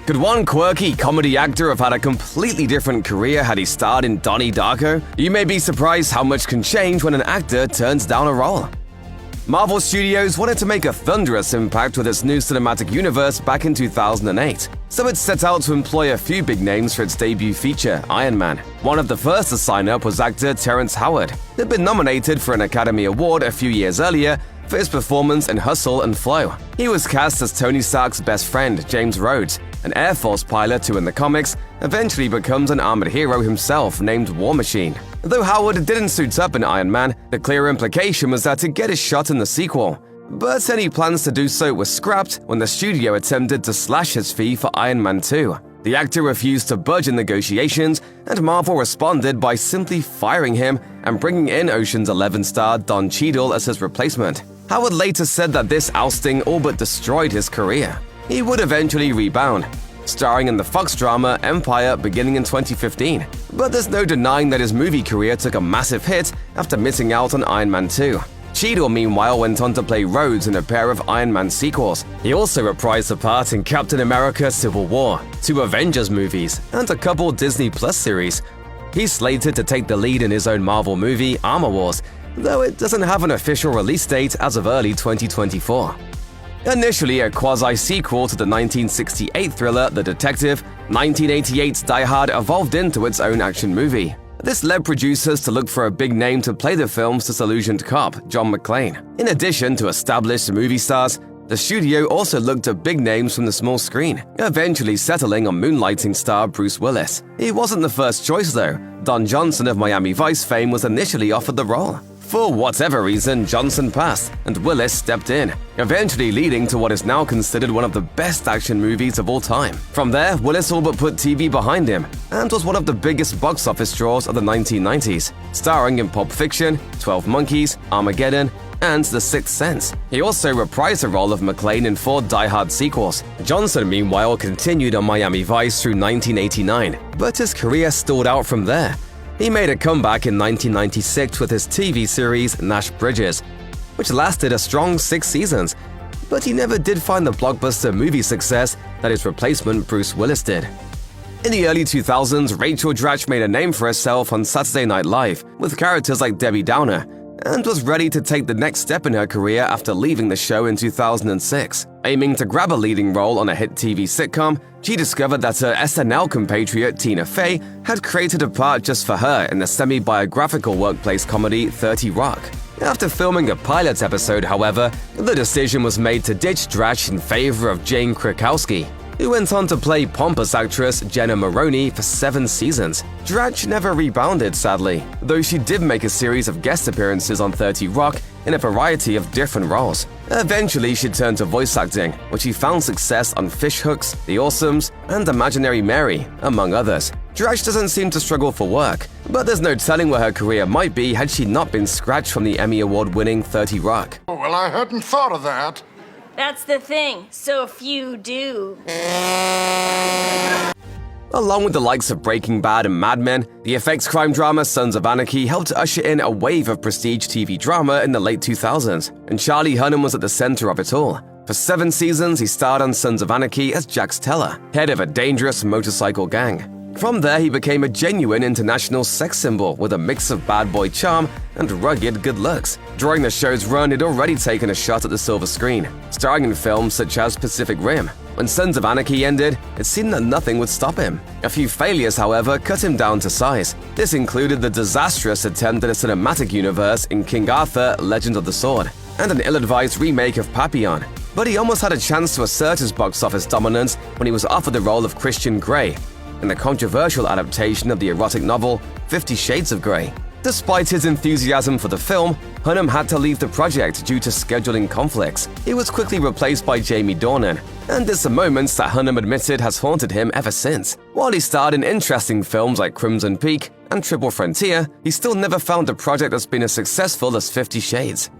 Could one quirky comedy actor have had a completely different career had he starred in Donnie Darko? You may be surprised how much can change when an actor turns down a role. Marvel Studios wanted to make a thunderous impact with its new cinematic universe back in 2008, so it set out to employ a few big names for its debut feature, Iron Man. One of the first to sign up was actor Terrence Howard, who had been nominated for an Academy Award a few years earlier for his performance in Hustle and Flow. He was cast as Tony Stark's best friend, James Rhodes, an Air Force pilot who in the comics eventually becomes an armored hero himself named War Machine. Though Howard didn't suit up in Iron Man, the clear implication was that he'd get his shot in the sequel. But any plans to do so were scrapped when the studio attempted to slash his fee for Iron Man 2. The actor refused to budge in negotiations, and Marvel responded by simply firing him and bringing in Ocean's 11 star Don Cheadle as his replacement. Howard later said that this ousting all but destroyed his career. He would eventually rebound, starring in the Fox drama Empire beginning in 2015. But there's no denying that his movie career took a massive hit after missing out on Iron Man 2. Cheadle, meanwhile, went on to play Rhodes in a pair of Iron Man sequels. He also reprised a part in Captain America: Civil War, 2 Avengers movies, and a couple Disney Plus series. He's slated to take the lead in his own Marvel movie, Armor Wars, though it doesn't have an official release date as of early 2024. Initially a quasi-sequel to the 1968 thriller The Detective, 1988's Die Hard evolved into its own action movie. This led producers to look for a big name to play the film's disillusioned cop, John McClane. In addition to established movie stars, the studio also looked at big names from the small screen, eventually settling on moonlighting star Bruce Willis. He wasn't the first choice though. Don Johnson of Miami Vice fame was initially offered the role. For whatever reason, Johnson passed, and Willis stepped in, eventually leading to what is now considered one of the best action movies of all time. From there, Willis all but put TV behind him, and was one of the biggest box office draws of the 1990s, starring in Pulp Fiction, 12 Monkeys, Armageddon, and The Sixth Sense. He also reprised the role of McClane in 4 Die Hard sequels. Johnson, meanwhile, continued on Miami Vice through 1989, but his career stalled out from there. He made a comeback in 1996 with his TV series Nash Bridges, which lasted a strong 6 seasons, but he never did find the blockbuster movie success that his replacement Bruce Willis did. In the early 2000s, Rachel Dratch made a name for herself on Saturday Night Live with characters like Debbie Downer, and was ready to take the next step in her career after leaving the show in 2006. Aiming to grab a leading role on a hit TV sitcom, she discovered that her SNL compatriot Tina Fey had created a part just for her in the semi-biographical workplace comedy 30 Rock. After filming a pilot episode, however, the decision was made to ditch Dratch in favor of Jane Krakowski, who went on to play pompous actress Jenna Maroney for 7 seasons. Dratch never rebounded, sadly, though she did make a series of guest appearances on 30 Rock in a variety of different roles. Eventually, she turned to voice acting, where she found success on Fish Hooks, The Awesomes, and Imaginary Mary, among others. Dratch doesn't seem to struggle for work, but there's no telling where her career might be had she not been scratched from the Emmy Award-winning 30 Rock. Oh, well, I hadn't thought of that. That's the thing, so few do. Along with the likes of Breaking Bad and Mad Men, the FX crime drama Sons of Anarchy helped usher in a wave of prestige TV drama in the late 2000s, and Charlie Hunnam was at the center of it all. For 7 seasons, he starred on Sons of Anarchy as Jax Teller, head of a dangerous motorcycle gang. From there, he became a genuine international sex symbol with a mix of bad boy charm and rugged good looks. During the show's run, he'd already taken a shot at the silver screen, starring in films such as Pacific Rim. When Sons of Anarchy ended, it seemed that nothing would stop him. A few failures, however, cut him down to size. This included the disastrous attempt at a cinematic universe in King Arthur: Legend of the Sword, and an ill-advised remake of Papillon. But he almost had a chance to assert his box office dominance when he was offered the role of Christian Grey in the controversial adaptation of the erotic novel 50 Shades of Grey. Despite his enthusiasm for the film, Hunnam had to leave the project due to scheduling conflicts. He was quickly replaced by Jamie Dornan, and it's a moment that Hunnam admitted has haunted him ever since. While he starred in interesting films like Crimson Peak and Triple Frontier, he still never found a project that's been as successful as 50 Shades.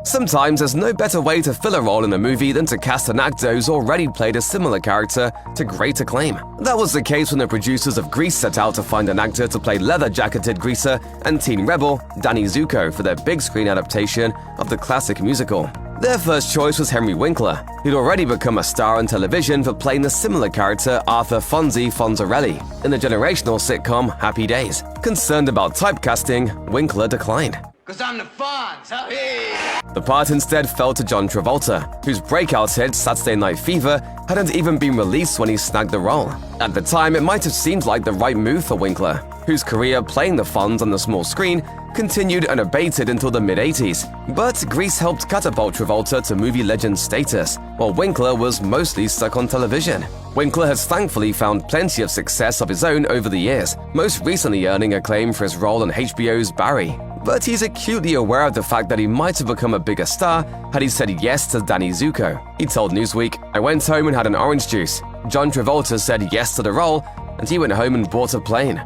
Sometimes there's no better way to fill a role in a movie than to cast an actor who's already played a similar character to great acclaim. That was the case when the producers of Grease set out to find an actor to play leather-jacketed greaser and teen rebel Danny Zuko for their big screen adaptation of the classic musical. Their first choice was Henry Winkler, who'd already become a star on television for playing the similar character Arthur Fonzie Fonzarelli in the generational sitcom Happy Days. Concerned about typecasting, Winkler declined. "'Cause I'm the Fonz, huh? Hey. The part instead fell to John Travolta, whose breakout hit Saturday Night Fever hadn't even been released when he snagged the role. At the time, it might have seemed like the right move for Winkler, whose career playing the Fonz on the small screen continued unabated until the mid-80s. But Grease helped catapult Travolta to movie legend status, while Winkler was mostly stuck on television. Winkler has thankfully found plenty of success of his own over the years, most recently earning acclaim for his role on HBO's Barry. But he's acutely aware of the fact that he might have become a bigger star had he said yes to Danny Zuko. He told Newsweek, "I went home and had an orange juice. John Travolta said yes to the role, and he went home and bought a plane."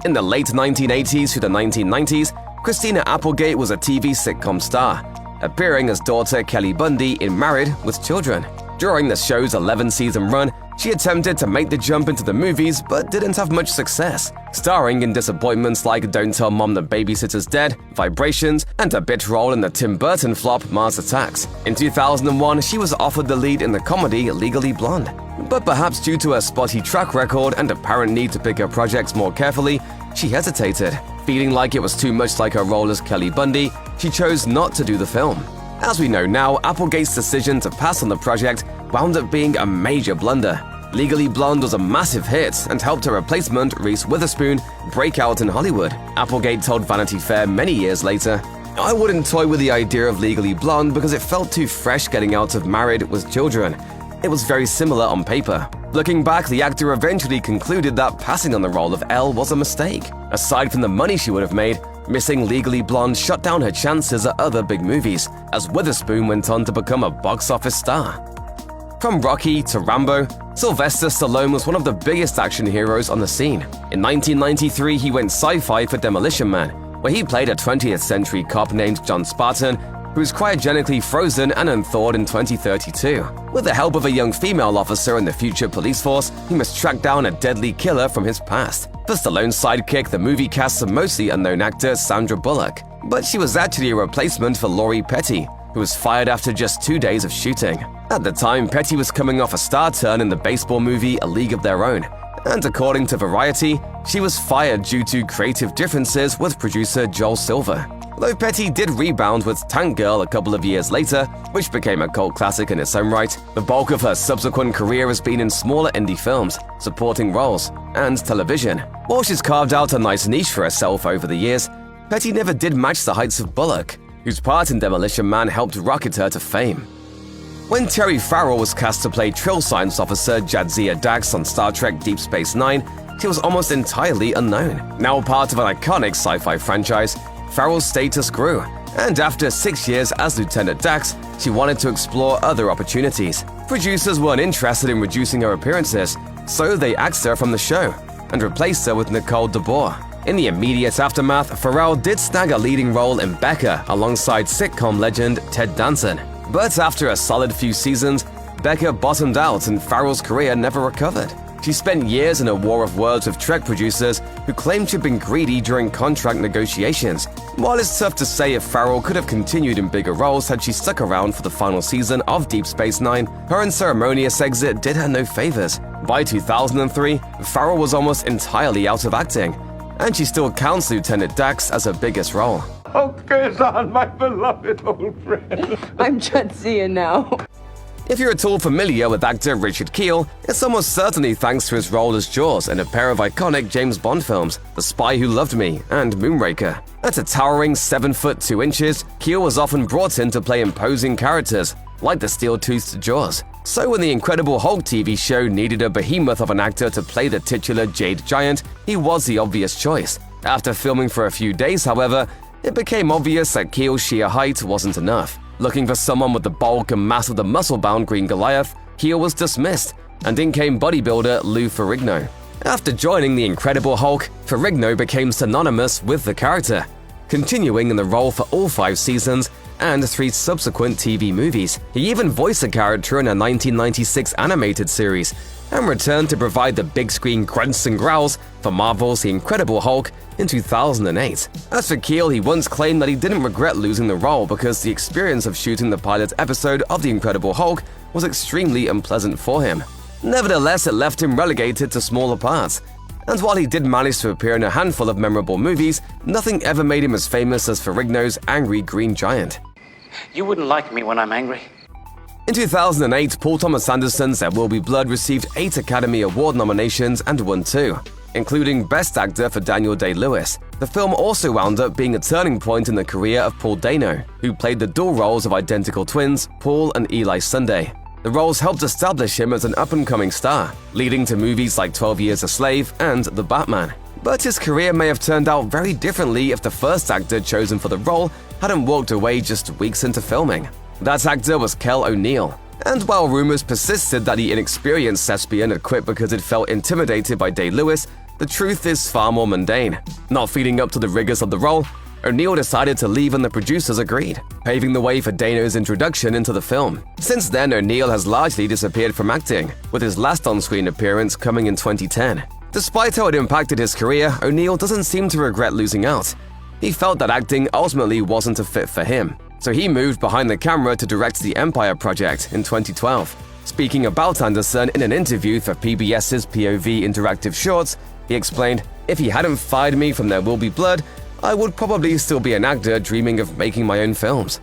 In the late 1980s through the 1990s, Christina Applegate was a TV sitcom star, appearing as daughter Kelly Bundy in Married with Children. During the show's 11-season run, she attempted to make the jump into the movies but didn't have much success, starring in disappointments like Don't Tell Mom the Babysitter's Dead, Vibrations, and a bit role in the Tim Burton flop Mars Attacks. In 2001, she was offered the lead in the comedy Legally Blonde. But perhaps due to her spotty track record and apparent need to pick her projects more carefully, she hesitated. Feeling like it was too much like her role as Kelly Bundy, she chose not to do the film. As we know now, Applegate's decision to pass on the project wound up being a major blunder. Legally Blonde was a massive hit and helped her replacement, Reese Witherspoon, break out in Hollywood. Applegate told Vanity Fair many years later, "I wouldn't toy with the idea of Legally Blonde because it felt too fresh getting out of Married with Children. It was very similar on paper." Looking back, the actor eventually concluded that passing on the role of Elle was a mistake. Aside from the money she would have made, missing Legally Blonde shut down her chances at other big movies, as Witherspoon went on to become a box office star. From Rocky to Rambo, Sylvester Stallone was one of the biggest action heroes on the scene. In 1993, he went sci-fi for Demolition Man, where he played a 20th century cop named John Spartan, who was cryogenically frozen and unthawed in 2032. With the help of a young female officer in the future police force, he must track down a deadly killer from his past. For Stallone's sidekick, the movie casts a mostly unknown actor, Sandra Bullock. But she was actually a replacement for Lori Petty, who was fired after just 2 days of shooting. At the time, Petty was coming off a star turn in the baseball movie A League of Their Own. And according to Variety, she was fired due to creative differences with producer Joel Silver. Though Petty did rebound with Tank Girl a couple of years later, which became a cult classic in its own right, the bulk of her subsequent career has been in smaller indie films, supporting roles, and television. While she's carved out a nice niche for herself over the years, Petty never did match the heights of Bullock, whose part in Demolition Man helped rocket her to fame. When Terry Farrell was cast to play Trill Science Officer Jadzia Dax on Star Trek Deep Space Nine, she was almost entirely unknown. Now part of an iconic sci-fi franchise, Farrell's status grew, and after 6 years as Lieutenant Dax, she wanted to explore other opportunities. Producers weren't interested in reducing her appearances, so they axed her from the show and replaced her with Nicole DeBoer. In the immediate aftermath, Farrell did snag a leading role in Becca alongside sitcom legend Ted Danson. But after a solid few seasons, Becca bottomed out and Farrell's career never recovered. She spent years in a war of words with Trek producers who claimed she'd been greedy during contract negotiations. While it's tough to say if Farrell could have continued in bigger roles had she stuck around for the final season of Deep Space Nine, her unceremonious exit did her no favors. By 2003, Farrell was almost entirely out of acting, and she still counts Lieutenant Dax as her biggest role. Okay, son, my beloved old friend. I'm Jadzia now. If you're at all familiar with actor Richard Kiel, it's almost certainly thanks to his role as Jaws in a pair of iconic James Bond films, The Spy Who Loved Me and Moonraker. At a towering 7 foot 2 inches, Kiel was often brought in to play imposing characters, like the steel-toothed Jaws. So when the Incredible Hulk TV show needed a behemoth of an actor to play the titular Jade Giant, he was the obvious choice. After filming for a few days, however, it became obvious that Kiel's sheer height wasn't enough. Looking for someone with the bulk and mass of the muscle-bound Green Goliath, Kiel was dismissed, and in came bodybuilder Lou Ferrigno. After joining the Incredible Hulk, Ferrigno became synonymous with the character. Continuing in the role for all 5 seasons, and 3 subsequent TV movies. He even voiced a character in a 1996 animated series, and returned to provide the big screen grunts and growls for Marvel's The Incredible Hulk in 2008. As for Keel, he once claimed that he didn't regret losing the role because the experience of shooting the pilot episode of The Incredible Hulk was extremely unpleasant for him. Nevertheless, it left him relegated to smaller parts. And while he did manage to appear in a handful of memorable movies, nothing ever made him as famous as Ferrigno's Angry Green Giant. You wouldn't like me when I'm angry. In 2008, Paul Thomas Anderson's There Will Be Blood received 8 Academy Award nominations and won 2, including Best Actor for Daniel Day-Lewis. The film also wound up being a turning point in the career of Paul Dano, who played the dual roles of identical twins, Paul and Eli Sunday. The roles helped establish him as an up-and-coming star, leading to movies like 12 Years a Slave and The Batman. But his career may have turned out very differently if the first actor chosen for the role hadn't walked away just weeks into filming. That actor was Kel O'Neill. And while rumors persisted that the inexperienced thespian had quit because it felt intimidated by Day-Lewis, the truth is far more mundane. Not feeding up to the rigors of the role, O'Neill decided to leave and the producers agreed, paving the way for Dano's introduction into the film. Since then, O'Neill has largely disappeared from acting, with his last on-screen appearance coming in 2010. Despite how it impacted his career, O'Neill doesn't seem to regret losing out. He felt that acting ultimately wasn't a fit for him, so he moved behind the camera to direct The Empire Project in 2012. Speaking about Anderson in an interview for PBS's POV Interactive Shorts, he explained, "If he hadn't fired me from There Will Be Blood, I would probably still be an actor dreaming of making my own films."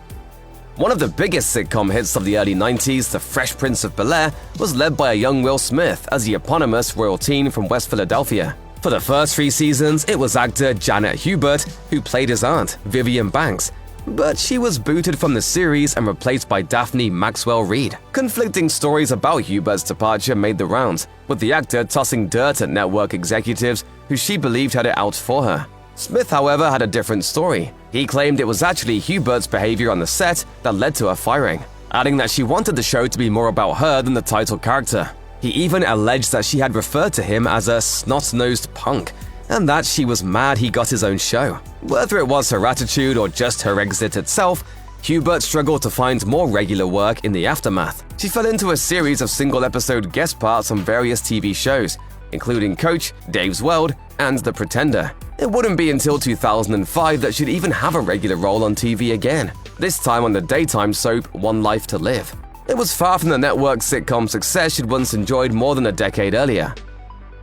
One of the biggest sitcom hits of the early 90s, The Fresh Prince of Bel-Air, was led by a young Will Smith as the eponymous royal teen from West Philadelphia. For the first 3 seasons, it was actor Janet Hubert who played his aunt, Vivian Banks, but she was booted from the series and replaced by Daphne Maxwell Reid. Conflicting stories about Hubert's departure made the rounds, with the actor tossing dirt at network executives who she believed had it out for her. Smith, however, had a different story. He claimed it was actually Hubert's behavior on the set that led to her firing, adding that she wanted the show to be more about her than the title character. He even alleged that she had referred to him as a snot-nosed punk, and that she was mad he got his own show. Whether it was her attitude or just her exit itself, Hubert struggled to find more regular work in the aftermath. She fell into a series of single-episode guest parts on various TV shows, including Coach, Dave's World, and The Pretender. It wouldn't be until 2005 that she'd even have a regular role on TV again, this time on the daytime soap One Life to Live. It was far from the network sitcom success she'd once enjoyed more than a decade earlier.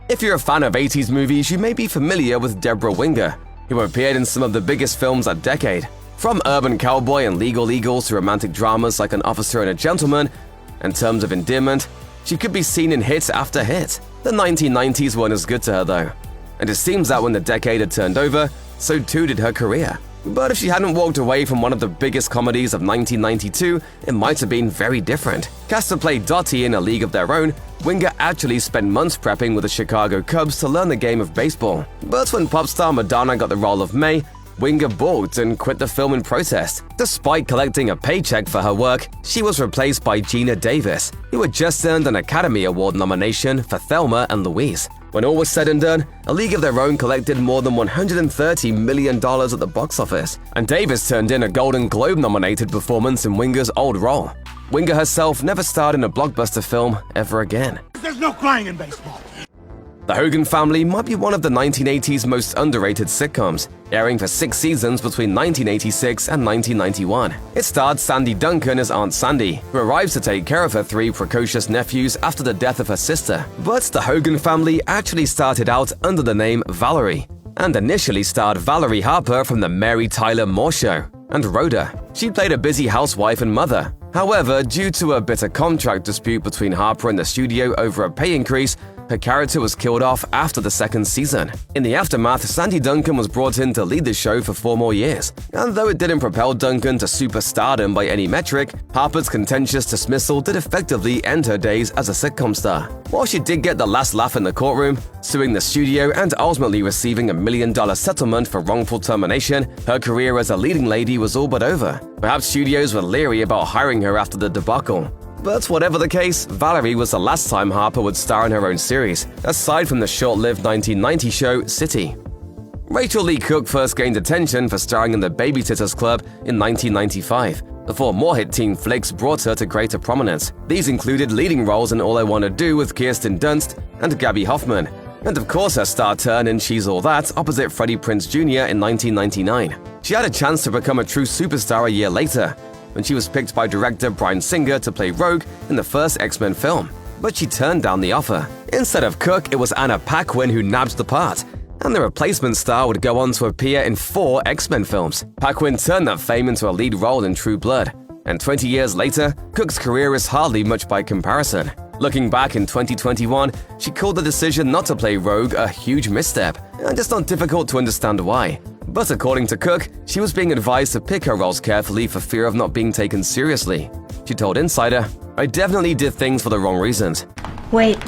If you're a fan of 80s movies, you may be familiar with Deborah Winger, who appeared in some of the biggest films that decade. From Urban Cowboy and Legal Eagles to romantic dramas like An Officer and a Gentleman and Terms of Endearment, she could be seen in hit after hit. The 1990s weren't as good to her though, and it seems that when the decade had turned over, so too did her career. But if she hadn't walked away from one of the biggest comedies of 1992, it might have been very different. Cast to play Dottie in A League of Their Own, Winger actually spent months prepping with the Chicago Cubs to learn the game of baseball. But when pop star Madonna got the role of May, Winger balked and quit the film in protest. Despite collecting a paycheck for her work, she was replaced by Gina Davis, who had just earned an Academy Award nomination for Thelma and Louise. When all was said and done, A League of Their Own collected more than $130 million at the box office, and Davis turned in a Golden Globe-nominated performance in Winger's old role. Winger herself never starred in a blockbuster film ever again. There's no crying in baseball. The Hogan Family might be one of the 1980s most underrated sitcoms, airing for 6 seasons between 1986 and 1991. It starred Sandy Duncan as Aunt Sandy, who arrives to take care of her 3 precocious nephews after the death of her sister. But the Hogan Family actually started out under the name Valerie, and initially starred Valerie Harper from The Mary Tyler Moore Show, and Rhoda. She played a busy housewife and mother. However, due to a bitter contract dispute between Harper and the studio over a pay increase, her character was killed off after the 2nd season. In the aftermath, Sandy Duncan was brought in to lead the show for 4 more years. And though it didn't propel Duncan to superstardom by any metric, Harper's contentious dismissal did effectively end her days as a sitcom star. While she did get the last laugh in the courtroom, suing the studio and ultimately receiving $1 million settlement for wrongful termination, her career as a leading lady was all but over. Perhaps studios were leery about hiring her after the debacle. But whatever the case, Valerie was the last time Harper would star in her own series, aside from the short-lived 1990 show City. Rachel Lee Cook first gained attention for starring in The Baby-Sitters Club in 1995, before more hit teen flicks brought her to greater prominence. These included leading roles in All I Want to Do with Kirsten Dunst and Gabby Hoffman, and of course her star turn in She's All That opposite Freddie Prinze Jr. in 1999. She had a chance to become a true superstar a year later, when she was picked by director Bryan Singer to play Rogue in the first X-Men film, but she turned down the offer. Instead of Cook, it was Anna Paquin who nabbed the part, and the replacement star would go on to appear in 4 X-Men films. Paquin turned that fame into a lead role in True Blood, and 20 years later, Cook's career is hardly much by comparison. Looking back in 2021, she called the decision not to play Rogue a huge misstep, and it's not difficult to understand why. But according to Cook, she was being advised to pick her roles carefully for fear of not being taken seriously. She told Insider, "I definitely did things for the wrong reasons." Wait,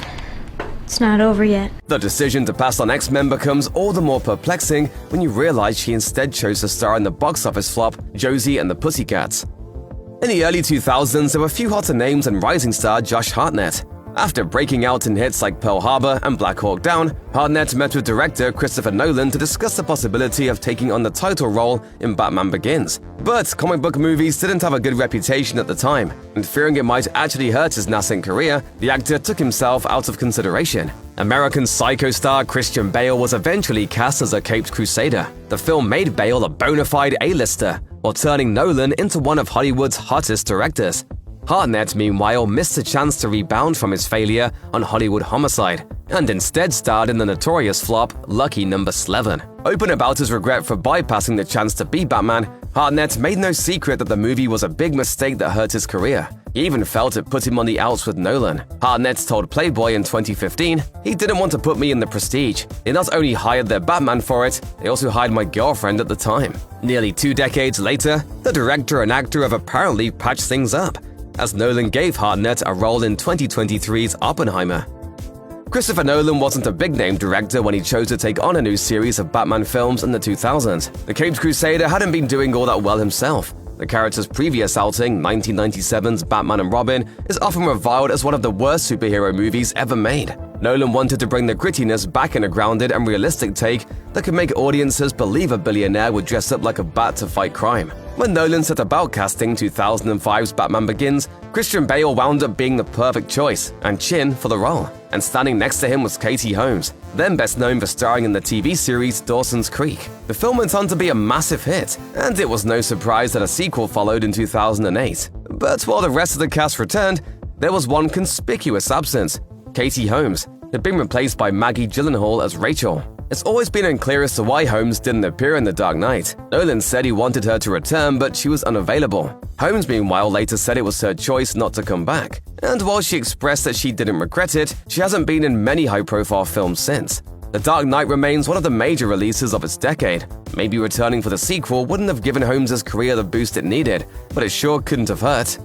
it's not over yet. The decision to pass on X-Men becomes all the more perplexing when you realize she instead chose to star in the box office flop Josie and the Pussycats. In the early 2000s, there were few hotter names than rising star Josh Hartnett. After breaking out in hits like Pearl Harbor and Black Hawk Down, Hartnett met with director Christopher Nolan to discuss the possibility of taking on the title role in Batman Begins. But comic book movies didn't have a good reputation at the time, and fearing it might actually hurt his nascent career, the actor took himself out of consideration. American Psycho star Christian Bale was eventually cast as a Caped Crusader. The film made Bale a bona fide A-lister, while turning Nolan into one of Hollywood's hottest directors. Hartnett, meanwhile, missed a chance to rebound from his failure on Hollywood Homicide, and instead starred in the notorious flop Lucky No. 11. Open about his regret for bypassing the chance to be Batman, Hartnett made no secret that the movie was a big mistake that hurt his career. He even felt it put him on the outs with Nolan. Hartnett told Playboy in 2015, "He didn't want to put me in the Prestige. They not only hired their Batman for it, they also hired my girlfriend at the time." Nearly 2 decades later, the director and actor have apparently patched things up, as Nolan gave Hartnett a role in 2023's Oppenheimer. Christopher Nolan wasn't a big-name director when he chose to take on a new series of Batman films in the 2000s. The Caped Crusader hadn't been doing all that well himself. The character's previous outing, 1997's Batman and Robin, is often reviled as one of the worst superhero movies ever made. Nolan wanted to bring the grittiness back in a grounded and realistic take that could make audiences believe a billionaire would dress up like a bat to fight crime. When Nolan set about casting 2005's Batman Begins, Christian Bale wound up being the perfect choice and chin for the role. And standing next to him was Katie Holmes, then best known for starring in the TV series Dawson's Creek. The film went on to be a massive hit, and it was no surprise that a sequel followed in 2008. But while the rest of the cast returned, there was one conspicuous absence: Katie Holmes had been replaced by Maggie Gyllenhaal as Rachel. It's always been unclear as to why Holmes didn't appear in The Dark Knight. Nolan said he wanted her to return, but she was unavailable. Holmes, meanwhile, later said it was her choice not to come back. And while she expressed that she didn't regret it, she hasn't been in many high-profile films since. The Dark Knight remains one of the major releases of its decade. Maybe returning for the sequel wouldn't have given Holmes' career the boost it needed, but it sure couldn't have hurt.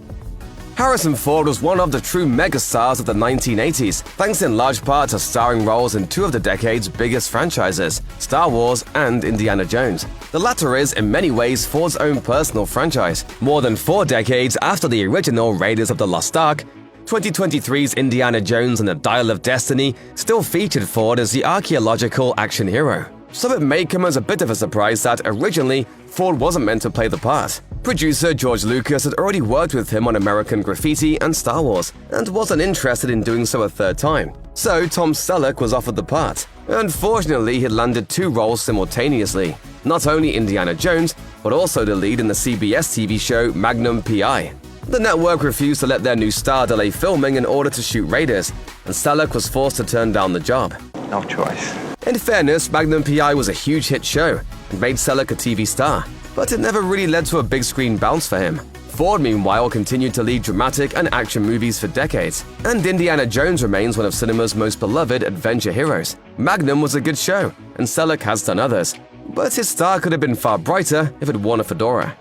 Harrison Ford was one of the true megastars of the 1980s, thanks in large part to starring roles in 2 of the decade's biggest franchises, Star Wars and Indiana Jones. The latter is, in many ways, Ford's own personal franchise. More than 4 decades after the original Raiders of the Lost Ark, 2023's Indiana Jones and the Dial of Destiny still featured Ford as the archaeological action hero. So it may come as a bit of a surprise that, originally, Ford wasn't meant to play the part. Producer George Lucas had already worked with him on American Graffiti and Star Wars, and wasn't interested in doing so a 3rd time. So Tom Selleck was offered the part. Unfortunately, he landed 2 roles simultaneously. Not only Indiana Jones, but also the lead in the CBS TV show Magnum P.I. The network refused to let their new star delay filming in order to shoot Raiders, and Selleck was forced to turn down the job. No choice. In fairness, Magnum P.I. was a huge hit show and made Selleck a TV star, but it never really led to a big screen bounce for him. Ford, meanwhile, continued to lead dramatic and action movies for decades, and Indiana Jones remains one of cinema's most beloved adventure heroes. Magnum was a good show, and Selleck has done others, but his star could have been far brighter if it worn a fedora.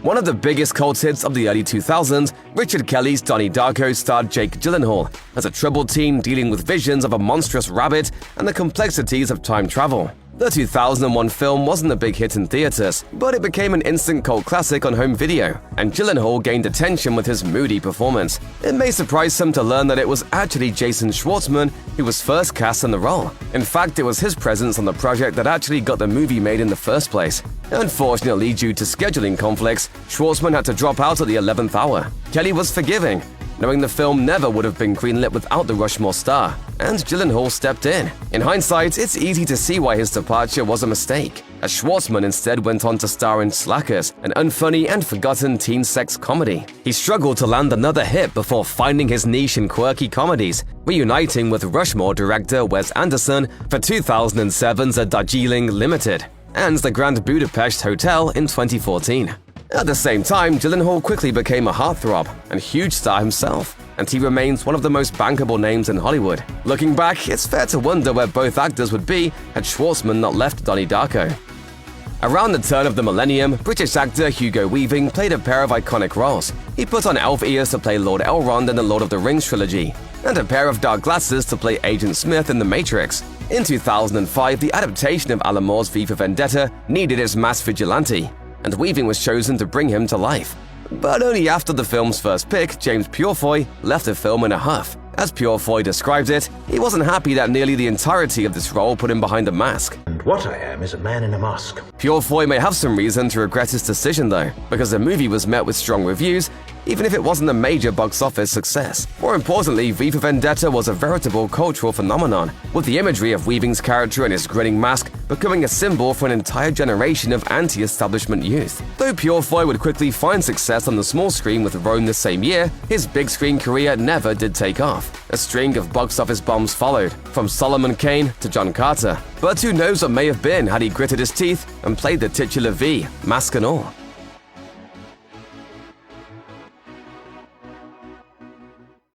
One of the biggest cult hits of the early 2000s, Richard Kelly's Donnie Darko starred Jake Gyllenhaal as a troubled teen dealing with visions of a monstrous rabbit and the complexities of time travel. The 2001 film wasn't a big hit in theaters, but it became an instant cult classic on home video, and Gyllenhaal gained attention with his moody performance. It may surprise some to learn that it was actually Jason Schwartzman who was first cast in the role. In fact, it was his presence on the project that actually got the movie made in the first place. Unfortunately, due to scheduling conflicts, Schwartzman had to drop out at the 11th hour. Kelly was forgiving, knowing the film never would have been greenlit without the Rushmore star, and Gyllenhaal stepped in. In hindsight, it's easy to see why his departure was a mistake, as Schwartzman instead went on to star in Slackers, an unfunny and forgotten teen sex comedy. He struggled to land another hit before finding his niche in quirky comedies, reuniting with Rushmore director Wes Anderson for 2007's A Darjeeling Limited and The Grand Budapest Hotel in 2014. At the same time, Gyllenhaal quickly became a heartthrob and huge star himself, and he remains one of the most bankable names in Hollywood. Looking back, it's fair to wonder where both actors would be had Schwartzman not left Donnie Darko. Around the turn of the millennium, British actor Hugo Weaving played a pair of iconic roles. He put on elf ears to play Lord Elrond in the Lord of the Rings trilogy, and a pair of dark glasses to play Agent Smith in The Matrix. In 2005, the adaptation of Alan Moore's V for Vendetta needed its mass vigilante, and Weaving was chosen to bring him to life. But only after the film's first pick, James Purefoy, left the film in a huff. As Purefoy described it, he wasn't happy that nearly the entirety of this role put him behind a mask. And what I am is a man in a mask. Purefoy may have some reason to regret his decision though, because the movie was met with strong reviews, even if it wasn't a major box office success. More importantly, V for Vendetta was a veritable cultural phenomenon, with the imagery of Weaving's character and his grinning mask becoming a symbol for an entire generation of anti-establishment youth. Though Purefoy would quickly find success on the small screen with Rome the same year, his big screen career never did take off. A string of box office bombs followed, from Solomon Kane to John Carter. But who knows what may have been had he gritted his teeth and played the titular V, mask and all.